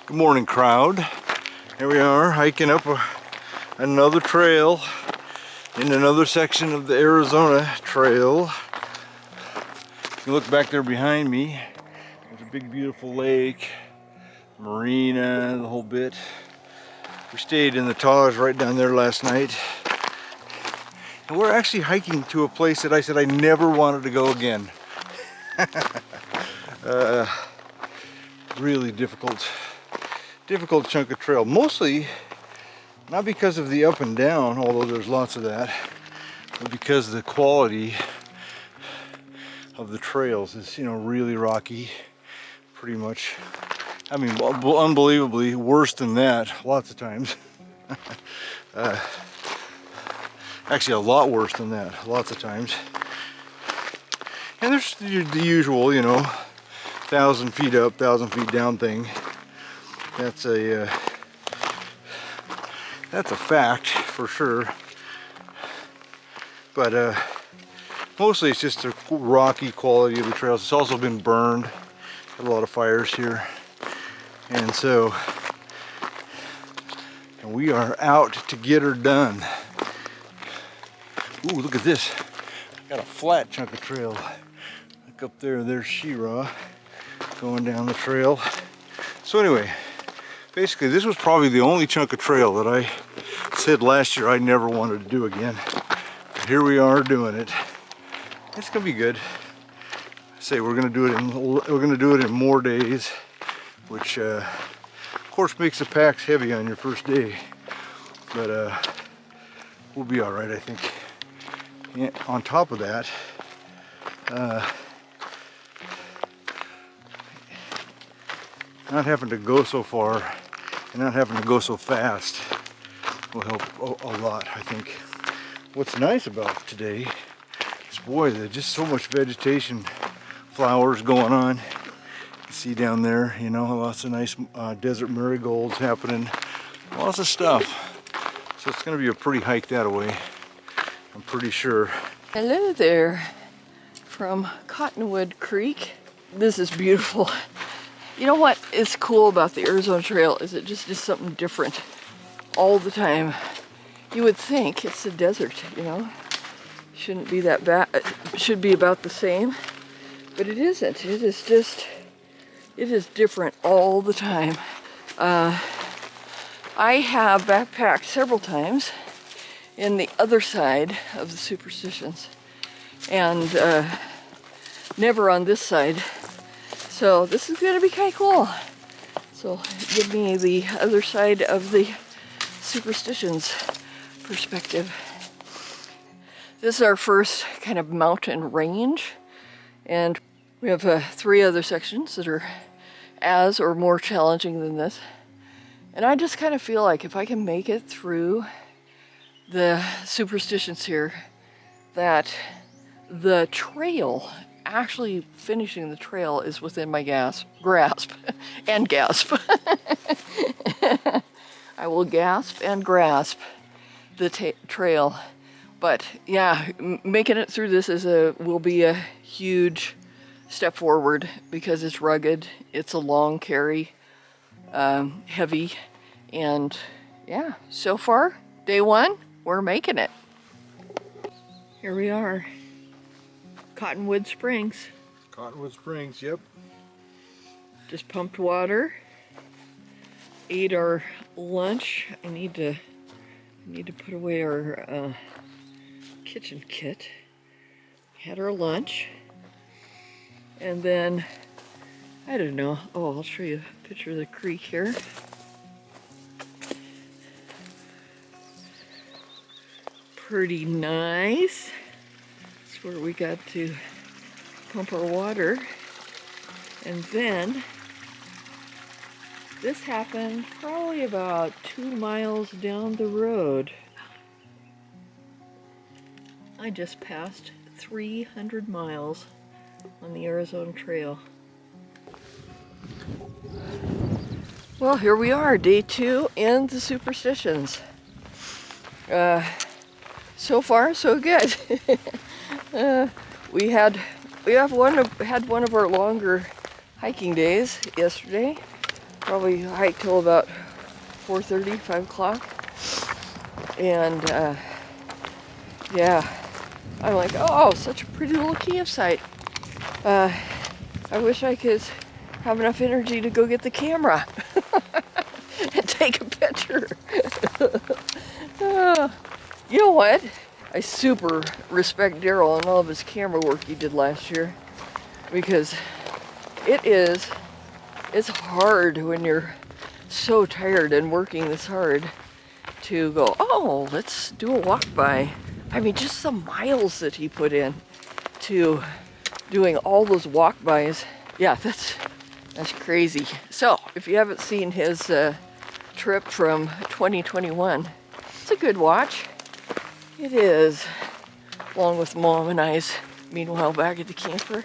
Good morning, crowd. Here we are hiking up another trail in another section of the Arizona Trail. You can look back there behind me. There's a big beautiful lake, marina, the whole bit. We stayed in the Taj right down there last night. And we're actually hiking to a place that I said I never wanted to go again. Really difficult chunk of trail. Mostly not because of the up and down, although there's lots of that, but because the quality of the trails is, really rocky, pretty much. I mean, unbelievably worse than that lots of times. Actually, a lot worse than that lots of times. And there's the usual, 1,000 feet up, 1,000 feet down thing. That's a fact for sure. But mostly it's just the rocky quality of the trails. It's also been burned. Had a lot of fires here, and so we are out to get her done. Ooh, look at this! Got a flat chunk of trail. Look up there. There's Shira going down the trail. So anyway. Basically, this was probably the only chunk of trail that I said last year I never wanted to do again. But here we are doing it. It's gonna be good. I say we're gonna do it in more days, which of course makes the packs heavy on your first day. But we'll be all right, I think. And on top of that, not having to go so far and not having to go so fast will help a lot, I think. What's nice about today is, boy, there's just so much vegetation, flowers going on. You can see down there, lots of nice desert marigolds happening, lots of stuff. So it's going to be a pretty hike that way, I'm pretty sure. Hello there from Cottonwood Creek. This is beautiful. You know what is cool about the Arizona Trail is it just is something different all the time. You would think it's a desert, Shouldn't be that bad. It should be about the same, but it isn't. It is different all the time. I have backpacked several times in the other side of the Superstitions, and never on this side. So this is gonna be kind of cool. So give me the other side of the Superstitions perspective. This is our first kind of mountain range, and we have 3 other sections that are as or more challenging than this. And I just kind of feel like if I can make it through the Superstitions here, that the trail, actually finishing the trail, is within my grasp and gasp. I will gasp and grasp the trail. But yeah, making it through this will be a huge step forward because it's rugged, it's a long carry, heavy, and yeah, so far, day 1, we're making it. Here we are. Cottonwood Springs. Cottonwood Springs, yep. Just pumped water. Ate our lunch. I need to put away our kitchen kit. Had our lunch, and then I don't know. Oh, I'll show you a picture of the creek here. Pretty nice. Where we got to pump our water, and then this happened probably about 2 miles down the road. I just passed 300 miles on the Arizona Trail. Well, here we are, day 2 in the Superstitions. So far, so good. We had one of our longer hiking days yesterday, Probably hike till about 4:30, 5 o'clock. And yeah, I'm like, oh, such a pretty little campsite. I wish I could have enough energy to go get the camera and take a picture. You know what? I super respect Daryl and all of his camera work he did last year, because it's hard when you're so tired and working this hard to go, oh, let's do a walk by. I mean, just the miles that he put in to doing all those walk bys. Yeah, that's crazy. So if you haven't seen his trip from 2021, it's a good watch. It is, along with Mom and I's meanwhile back at the camper.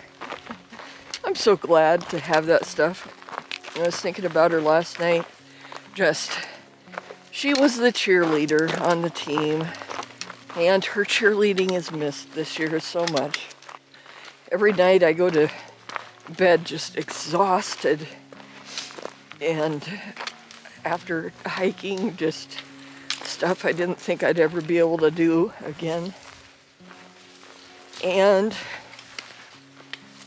I'm so glad to have that stuff. I was thinking about her last night. She was the cheerleader on the team, and her cheerleading is missed this year so much. Every night I go to bed just exhausted, and after hiking, just stuff I didn't think I'd ever be able to do again. And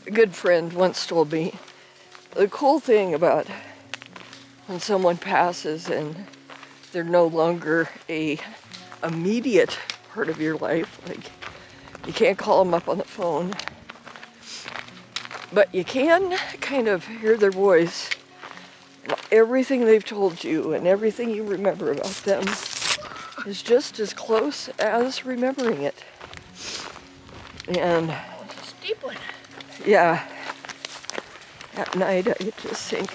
a good friend once told me, the cool thing about when someone passes and they're no longer a immediate part of your life, like you can't call them up on the phone, but you can kind of hear their voice. Everything they've told you and everything you remember about them is just as close as remembering it. And It's a steep one. yeah, at night I just think,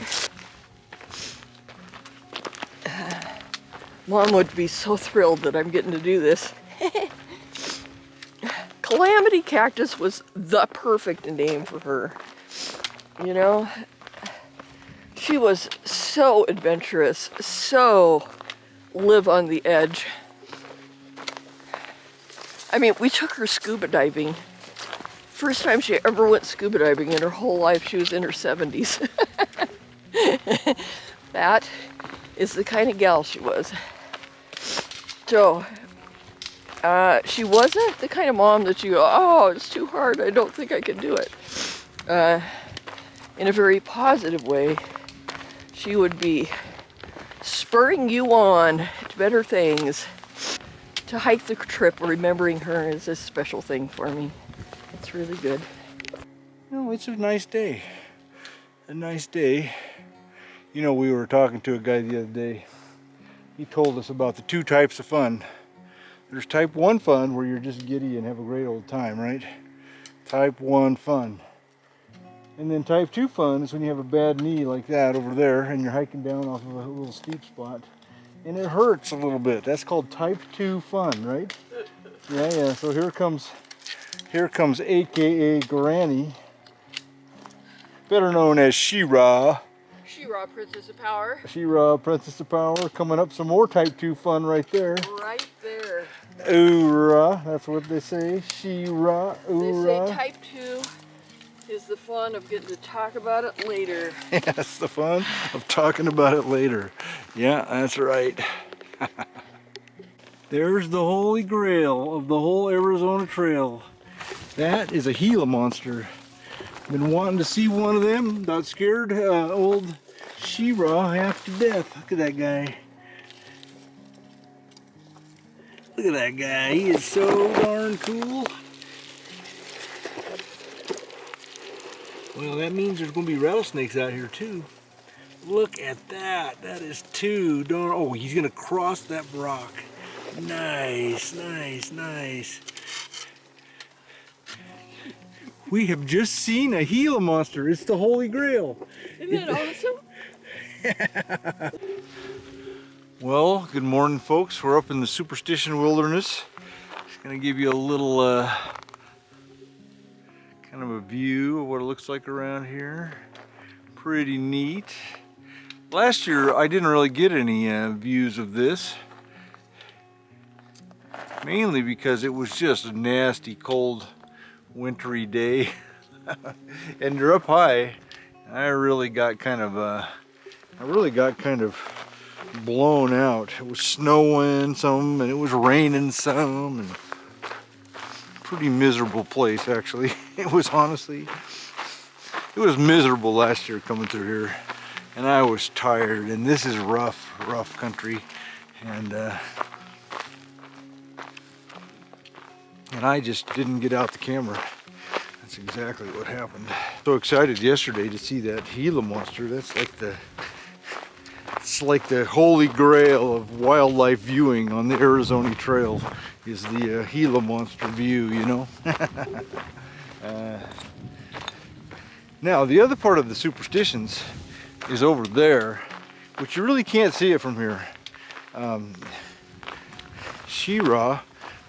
Mom would be so thrilled that I'm getting to do this. Calamity Cactus was the perfect name for her. You know, she was so adventurous, so live on the edge. I mean, we took her scuba diving. First time she ever went scuba diving in her whole life. She was in her 70s. That is the kind of gal she was. So, she wasn't the kind of mom that you go, oh, it's too hard, I don't think I can do it. In a very positive way, she would be spurring you on to better things. To hike the trip, remembering her is a special thing for me. It's really good. No, it's a nice day. A nice day. You know, we were talking to a guy the other day. He told us about the two types of fun. There's type 1 fun where you're just giddy and have a great old time, right? Type 1 fun. And then type 2 fun is when you have a bad knee like that over there and you're hiking down off of a little steep spot and it hurts a little bit. That's called type 2 fun, right? Yeah. So here comes AKA Granny, better known as She-Ra. She-Ra, Princess of Power. She-Ra, Princess of Power, coming up some more type 2 fun right there. Right there. Ooh-Ra, that's what they say. She-Ra, ooh-Ra. They say type 2 is the fun of getting to talk about it later. Yes, the fun of talking about it later. Yeah, that's right. There's the holy grail of the whole Arizona Trail. That is a Gila monster. Been wanting to see one of them. About scared old She-Ra half to death. Look at that guy. Look at that guy. He is so darn cool. Well, that means there's going to be rattlesnakes out here too. Look at that. That is too darn. Oh, he's going to cross that rock. Nice, nice, nice. We have just seen a Gila monster. It's the Holy Grail. Isn't that awesome? Well, good morning, folks. We're up in the Superstiton Wilderness. Just going to give you a little kind of a view of what it looks like around here. Pretty neat. Last year, I didn't really get any views of this. Mainly because it was just a nasty, cold, wintry day. And you're up high. I really got kind of I really got kind of blown out. It was snowing some and it was raining some, and pretty miserable place actually. It was miserable last year coming through here, and I was tired, and this is rough country, and I just didn't get out the camera. That's exactly what happened. So excited yesterday to see that Gila monster. That's like the holy grail of wildlife viewing on the Arizona Trail, is the Gila monster view, you know. Now the other part of the Superstitions is over there, which you really can't see it from here. She-Ra,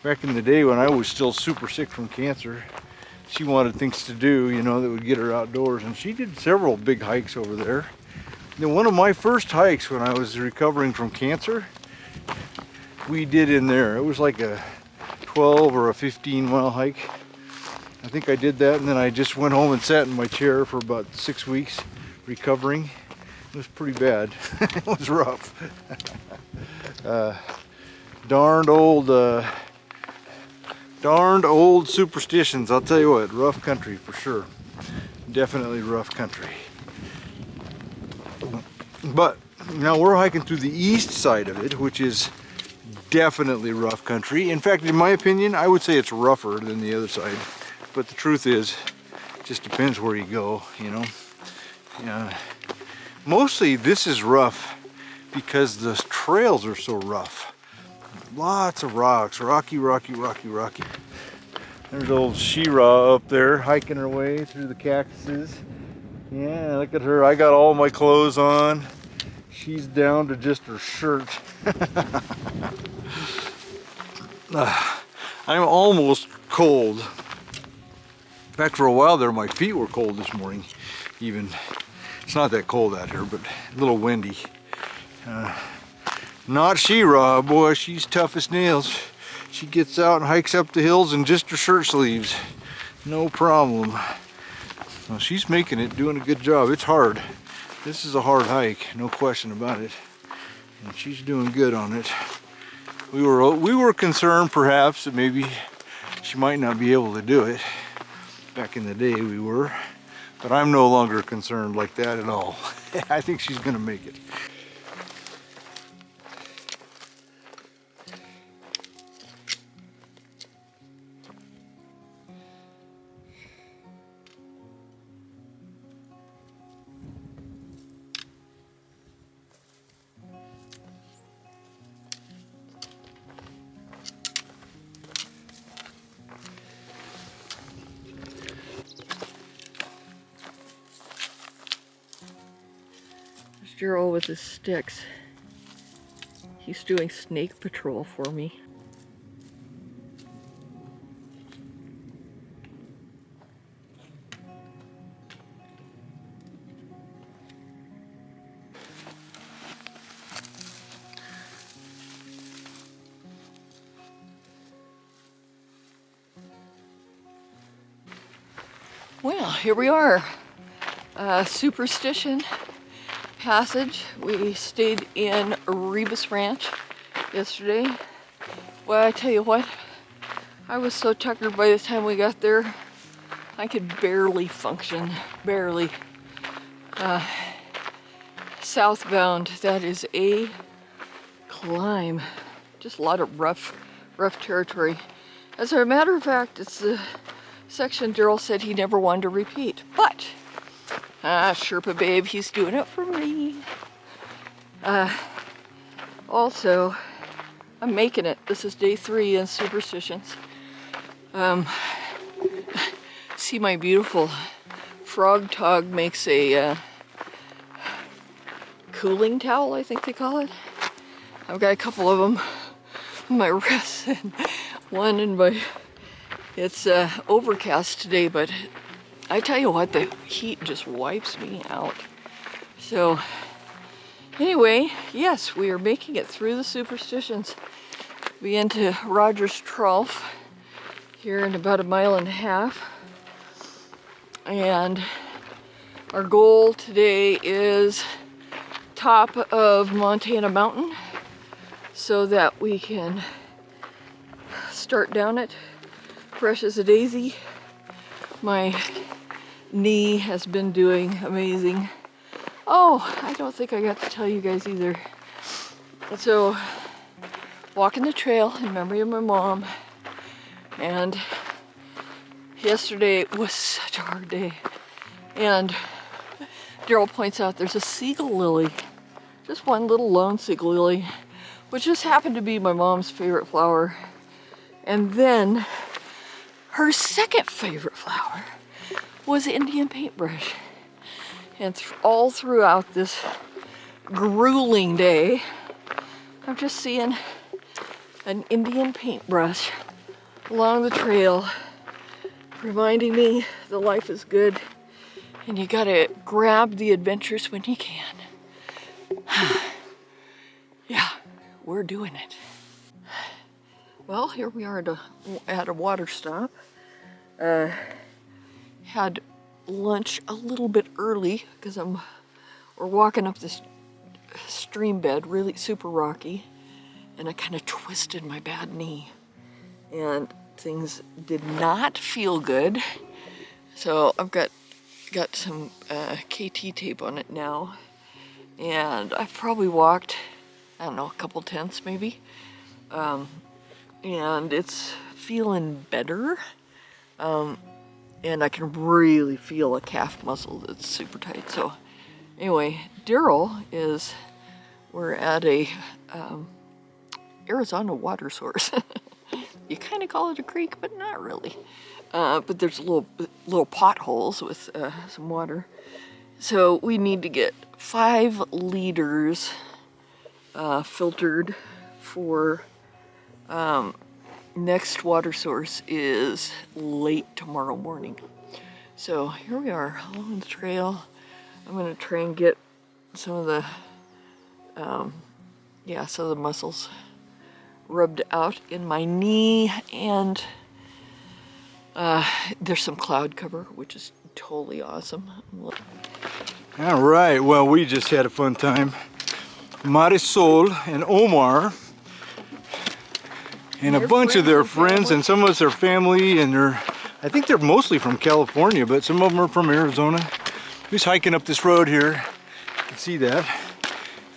back in the day when I was still super sick from cancer, she wanted things to do, you know, that would get her outdoors, and she did several big hikes over there. Then one of my first hikes when I was recovering from cancer, we did in there. It was like a 12 or a 15-mile hike. I think I did that, and then I just went home and sat in my chair for about 6 weeks recovering. It was pretty bad. It was rough. Darned old Superstitions. I'll tell you what, rough country for sure. Definitely rough country. But now we're hiking through the east side of it, which is definitely rough country. In fact, in my opinion, I would say it's rougher than the other side. But the truth is, it just depends where you go, you know. Mostly this is rough because the trails are so rough. Lots of rocks, rocky. There's old She-Ra up there hiking her way through the cactuses. Yeah, look at her. I got all my clothes on. She's down to just her shirt. I'm almost cold. In fact, for a while there, my feet were cold this morning. Even, it's not that cold out here, but a little windy. Not She-Ra, boy, she's tough as nails. She gets out and hikes up the hills in just her shirt sleeves. No problem. Well, she's making it, doing a good job. It's hard. This is a hard hike, no question about it. And she's doing good on it. We were concerned perhaps that maybe she might not be able to do it. Back in the day we were. But I'm no longer concerned like that at all. I think she's gonna make it. Gerald with his sticks. He's doing snake patrol for me. Well, here we are. Superstition Passage. We stayed in Rebus Ranch yesterday. Well, I tell you what, I was so tuckered by the time we got there, I could barely function, barely. Southbound, that is a climb. Just a lot of rough territory. As a matter of fact, it's the section Daryl said he never wanted to repeat, but Sherpa babe, he's doing it for me. Also, I'm making it. This is day 3 in Superstitions. See, my beautiful frog tog makes a cooling towel, I think they call it. I've got a couple of them on my wrists and one in my... It's overcast today, but I tell you what, the heat just wipes me out. So anyway, yes, we are making it through the Superstitions. We into Rogers Trough here in about 1.5 miles. And our goal today is top of Montana Mountain so that we can start down it fresh as a daisy. My knee has been doing amazing. Oh, I don't think I got to tell you guys either. So, walking the trail in memory of my mom, and yesterday was such a hard day. And Daryl points out there's a seagull lily, just one little lone seagull lily, which just happened to be my mom's favorite flower. And then her second favorite flower was Indian paintbrush. And all throughout this grueling day, I'm just seeing an Indian paintbrush along the trail, reminding me that life is good and you gotta grab the adventures when you can. Yeah, we're doing it. Well, here we are at a water stop. Had lunch a little bit early because we're walking up this stream bed, really super rocky, and I kind of twisted my bad knee, and things did not feel good. So I've got some KT tape on it now, and I've probably walked, I don't know, a couple tenths maybe, and it's feeling better. And I can really feel a calf muscle that's super tight. So anyway, Daryl we're at a Arizona water source. You kind of call it a creek, but not really. But there's little potholes with some water. So we need to get 5 liters filtered for next water source is late tomorrow morning. So here we are along the trail. I'm gonna try and get some of the some of the muscles rubbed out in my knee, and there's some cloud cover, which is totally awesome. All right, well, we just had a fun time. Marisol and Omar and a bunch of their friends, and some of us are family, and I think they're mostly from California, but some of them are from Arizona. Just hiking up this road here. You can see that.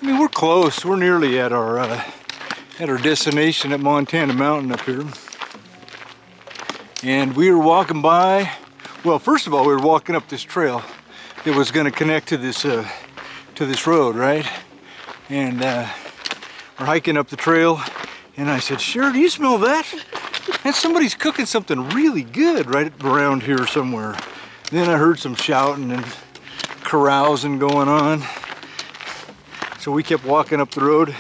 I mean, we're close. We're nearly at our destination at Montana Mountain up here. And we were walking by. Well, first of all, we were walking up this trail that was going to connect to this road, right? And we're hiking up the trail. And I said, Sure, do you smell that? And somebody's cooking something really good right around here somewhere. Then I heard some shouting and carousing going on. So we kept walking up the road.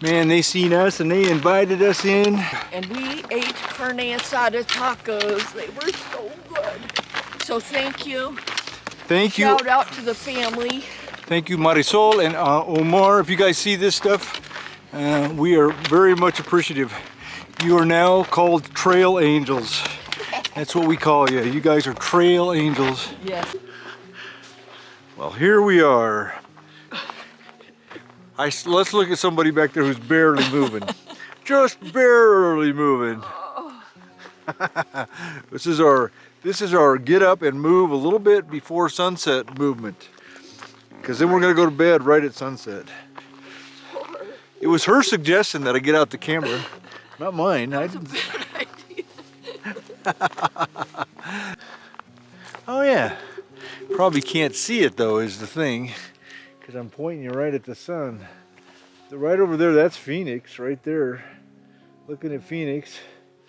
Man, they seen us and they invited us in. And we ate carne asada tacos. They were so good. So thank you. Thank you. Shout out to the family. Thank you, Marisol and Omar. If you guys see this stuff, we are very much appreciative. You are now called trail angels. That's what we call you. You guys are trail angels. Yes. Well, here we are. Let's look at somebody back there who's barely moving. Just barely moving. This is our get up and move a little bit before sunset movement. Because then we're gonna go to bed right at sunset. It was her suggestion that I get out the camera, not mine. That's a bad idea. Oh yeah, probably can't see it though is the thing, because I'm pointing you right at the sun. Right over there, that's Phoenix, right there. Looking at Phoenix.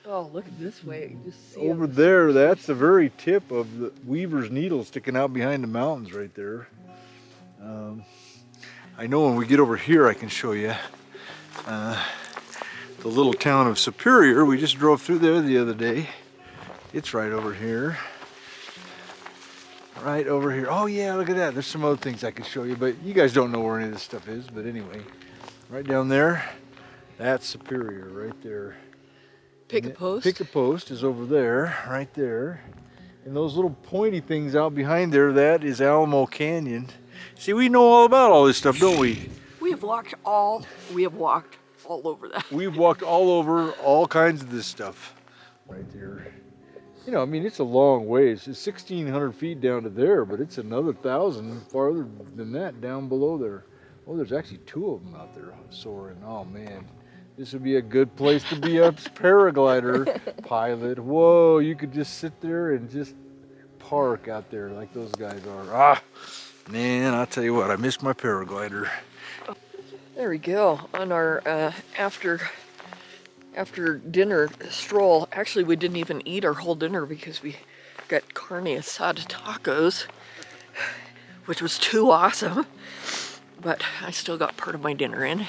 Oh, look at this way. You just see over there, that's the very tip of the Weaver's Needle sticking out behind the mountains right there. I know when we get over here, I can show you. The little town of Superior, we just drove through there the other day. It's right over here. Right over here. Oh yeah, look at that. There's some other things I could show you, but you guys don't know where any of this stuff is. But anyway, right down there, that's Superior right there. Pick a post. Pick a post is over there, right there. And those little pointy things out behind there, that is Alamo Canyon. See, we know all about all this stuff, don't we? We have walked all over that. We've walked all over all kinds of this stuff right there. You know, I mean, it's a long ways. It's 1,600 feet down to there, but it's another 1,000 farther than that down below there. Oh, there's actually 2 of them out there soaring. Oh man, this would be a good place to be a paraglider pilot. Whoa, you could just sit there and just park out there like those guys are. Ah, man, I'll tell you what, I missed my paraglider. There we go. On our after dinner stroll. Actually, we didn't even eat our whole dinner because we got carne asada tacos, which was too awesome. But I still got part of my dinner in.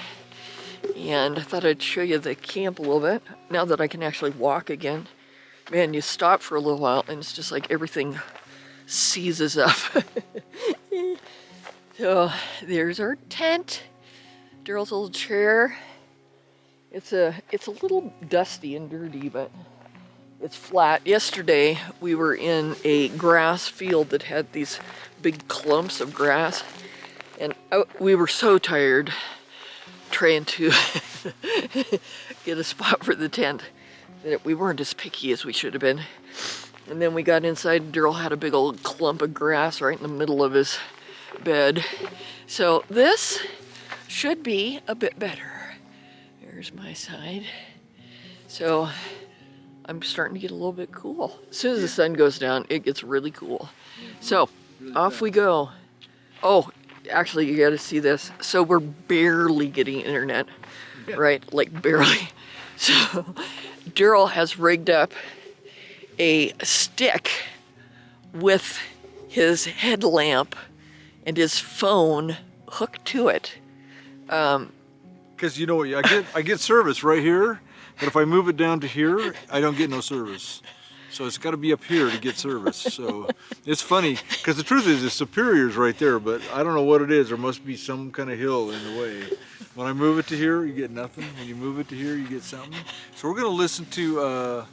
And I thought I'd show you the camp a little bit. Now that I can actually walk again. Man, you stop for a little while and it's just like everything seizes up. So there's our tent. Daryl's little chair. It's a little dusty and dirty, but it's flat. Yesterday we were in a grass field that had these big clumps of grass, and we were so tired trying to get a spot for the tent that we weren't as picky as we should have been. And then we got inside and Daryl had a big old clump of grass right in the middle of his bed. So this should be a bit better. There's my side. So I'm starting to get a little bit cool. As soon as the sun goes down, it gets really cool. So off we go. Oh, actually, you got to see this. So we're barely getting internet, right? Like barely. So Daryl has rigged up a stick with his headlamp and his phone hooked to it. Because you know what, I get service right here, but if I move it down to here, I don't get no service. So it's got to be up here to get service. So it's funny, because the truth is, the Superior's right there, but I don't know what it is. There must be some kind of hill in the way. When I move it to here, you get nothing. When you move it to here, you get something. So we're going to listen to,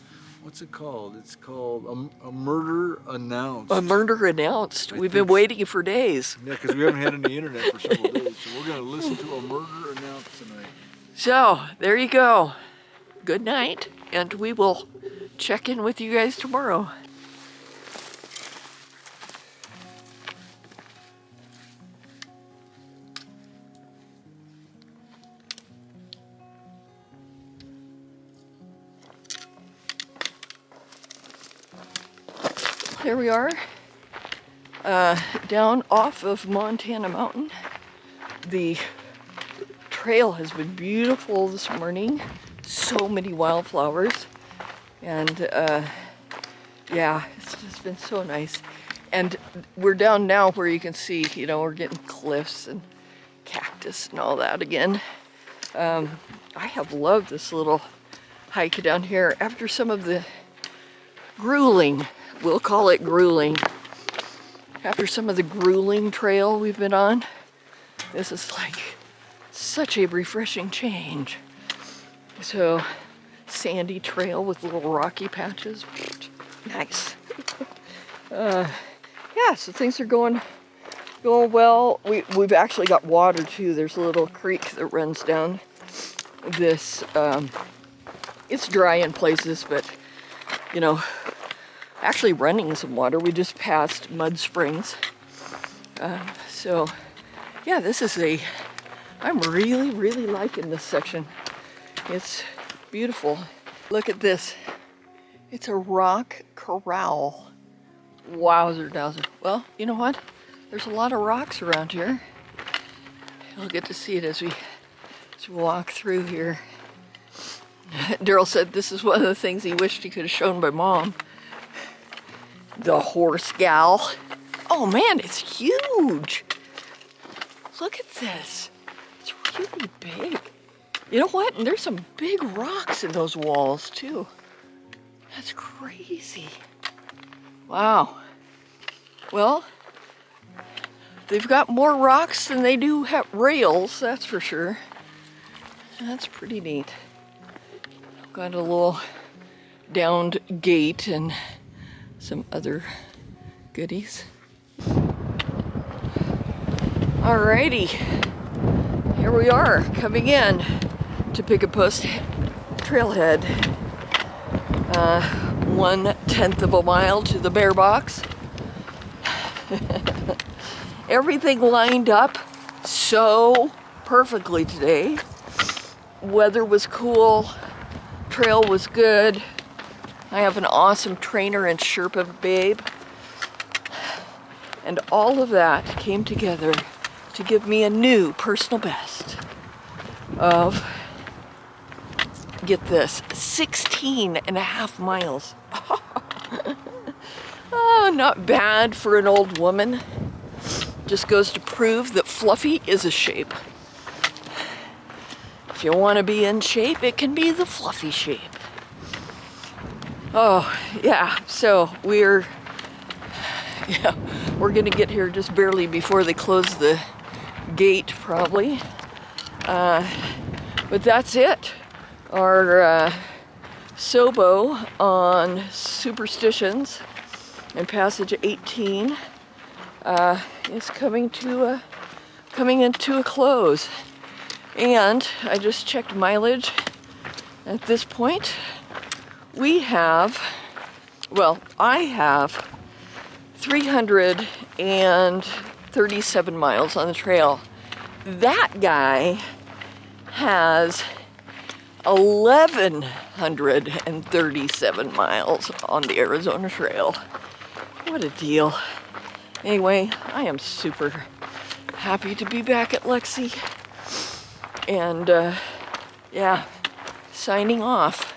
what's it called? It's called A Murder Announced. A Murder Announced. We've been waiting for days. Yeah, because we haven't had any internet for several days. So we're going to listen to A Murder Announced tonight. So there you go. Good night, and we will check in with you guys tomorrow. Here we are, down off of Montana Mountain. The trail has been beautiful this morning. So many wildflowers. And yeah, it's just been so nice. And we're down now where you can see, you know, we're getting cliffs and cactus and all that again. I have loved this little hike down here after some of the grueling, we'll call it grueling, after some of the grueling trail we've been on. This is like such a refreshing change. So, sandy trail with little rocky patches. Nice. Yeah, so things are going well. We've actually got water too. There's a little creek that runs down this. It's dry in places, but you know, actually running some water. We just passed Mud Springs. So, yeah, this is I'm really, really liking this section. It's beautiful. Look at this. It's a rock corral. Wowzer dowser. Well, you know what? There's a lot of rocks around here. You'll get to see it as we walk through here. Daryl said this is one of the things he wished he could have shown my mom. The horse gal. Oh man, it's huge. Look at this. It's really big. You know what? And there's some big rocks in those walls too. That's crazy. Wow. Well, they've got more rocks than they do have rails, that's for sure. That's pretty neat. Got a little downed gate and some other goodies. Alrighty, here we are coming in to Picket Post Trailhead. 1/10 of a mile to the bear box. Everything lined up so perfectly today. Weather was cool, trail was good. I have an awesome trainer and Sherpa babe. And all of that came together to give me a new personal best of, get this, 16.5 miles. Oh, not bad for an old woman. Just goes to prove that fluffy is a shape. If you want to be in shape, it can be the fluffy shape. Oh, yeah, so we're gonna get here just barely before they close the gate, probably. But that's it. Our Sobo on Superstitions and Passage 18 is coming into a close. And I just checked mileage. At this point, I have 337 miles on the trail. That guy has 1,137 miles on the Arizona Trail. What a deal. Anyway, I am super happy to be back at Lexi. And yeah, signing off.